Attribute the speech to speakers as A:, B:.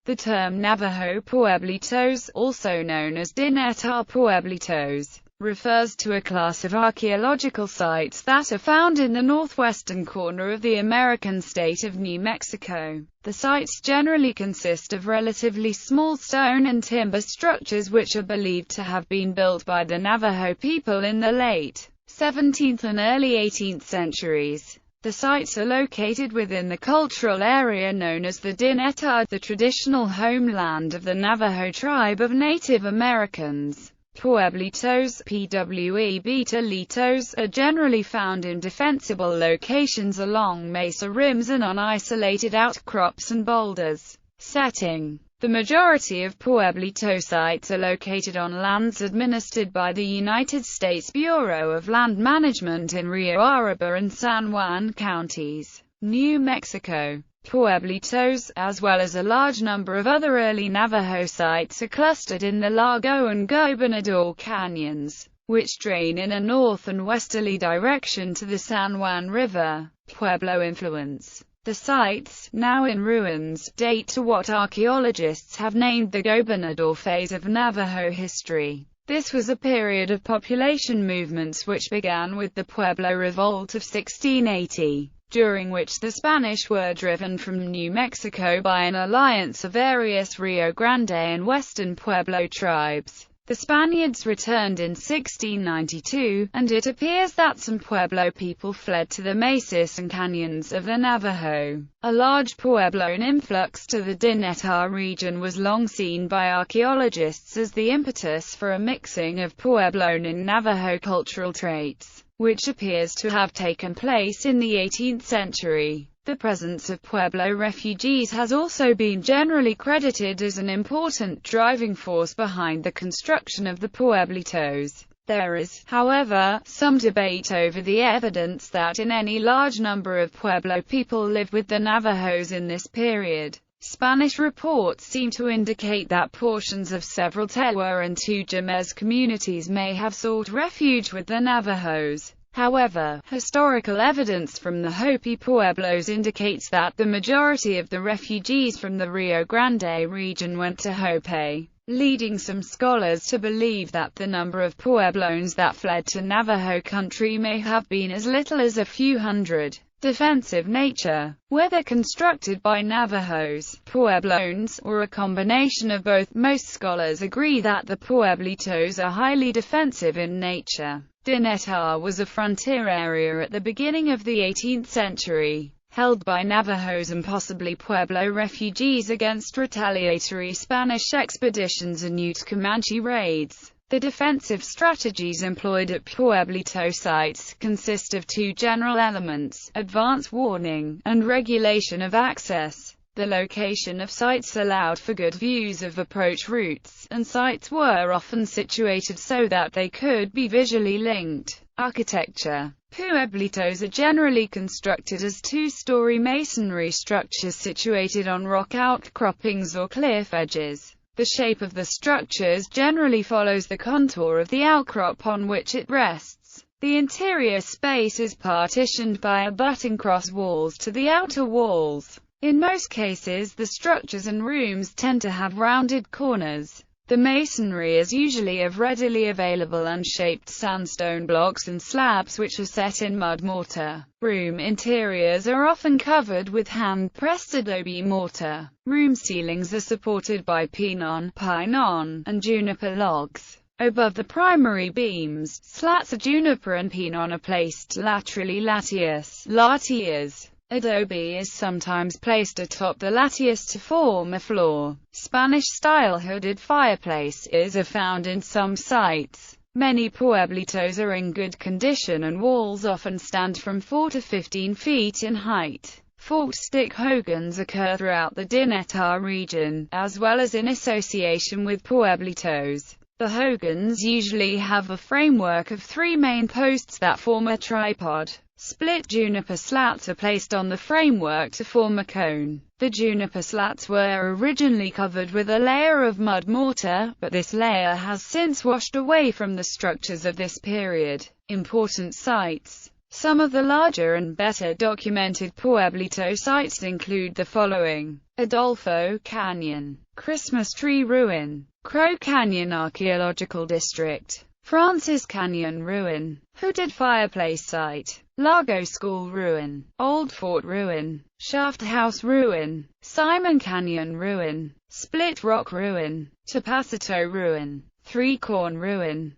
A: The term Navajo Pueblitos, also known as Dinétah Pueblitos, refers to a class of archaeological sites that are found in the northwestern corner of the American state of New Mexico. The sites generally consist of relatively small stone and timber structures which are believed to have been built by the Navajo people in the late 17th and early 18th centuries. The sites are located within the cultural area known as the Dinétah, the traditional homeland of the Navajo tribe of Native Americans. Pueblitos (Pueblitos) are generally found in defensible locations along mesa rims and on isolated outcrops and boulders. Setting: the majority of Pueblito sites are located on lands administered by the United States Bureau of Land Management in Rio Arriba and San Juan counties, New Mexico. Pueblitos, as well as a large number of other early Navajo sites, are clustered in the Largo and Gobernador canyons, which drain in a north and westerly direction to the San Juan River. Pueblo influence: the sites, now in ruins, date to what archaeologists have named the Gobernador phase of Navajo history. This was a period of population movements which began with the Pueblo Revolt of 1680, during which the Spanish were driven from New Mexico by an alliance of various Rio Grande and Western Pueblo tribes. The Spaniards returned in 1692, and it appears that some Pueblo people fled to the mesas and canyons of the Navajo. A large Puebloan influx to the Dinétah region was long seen by archaeologists as the impetus for a mixing of Puebloan and Navajo cultural traits, which appears to have taken place in the 18th century. The presence of Pueblo refugees has also been generally credited as an important driving force behind the construction of the Pueblitos. There is, however, some debate over the evidence that any large number of Pueblo people lived with the Navajos in this period. Spanish reports seem to indicate that portions of several Tewa and Tujames communities may have sought refuge with the Navajos. However, historical evidence from the Hopi Pueblos indicates that the majority of the refugees from the Rio Grande region went to Hopi, leading some scholars to believe that the number of Puebloans that fled to Navajo country may have been as little as a few hundred. Defensive nature: whether constructed by Navajos, Puebloans, or a combination of both, most scholars agree that the Pueblitos are highly defensive in nature. Dinétah was a frontier area at the beginning of the 18th century, held by Navajos and possibly Pueblo refugees against retaliatory Spanish expeditions and Ute Comanche raids. The defensive strategies employed at Pueblito sites consist of two general elements: advance warning, and regulation of access. The location of sites allowed for good views of approach routes, and sites were often situated so that they could be visually linked. Architecture: Pueblitos are generally constructed as two-story masonry structures situated on rock outcroppings or cliff edges. The shape of the structures generally follows the contour of the outcrop on which it rests. The interior space is partitioned by abutting cross walls to the outer walls. In most cases, the structures and rooms tend to have rounded corners. The masonry is usually of readily available unshaped sandstone blocks and slabs which are set in mud mortar. Room interiors are often covered with hand-pressed adobe mortar. Room ceilings are supported by pinon, and juniper logs. Above the primary beams, slats of juniper and pinon are placed laterally. Latias. Adobe is sometimes placed atop the latias to form a floor. Spanish-style hooded fireplaces are found in some sites. Many Pueblitos are in good condition and walls often stand from 4 to 15 feet in height. Forked stick hogans occur throughout the Dinétah region, as well as in association with Pueblitos. The hogans usually have a framework of 3 main posts that form a tripod. Split juniper slats are placed on the framework to form a cone. The juniper slats were originally covered with a layer of mud mortar, but this layer has since washed away from the structures of this period. Important sites: Some of the larger and better documented Pueblito sites include the following: Adolfo Canyon, Christmas Tree Ruin, Crow Canyon Archaeological District, Francis Canyon Ruin, Hooded Fireplace Site, Largo School Ruin, Old Fort Ruin, Shaft House Ruin, Simon Canyon Ruin, Split Rock Ruin, Topacito Ruin, Three Corn Ruin,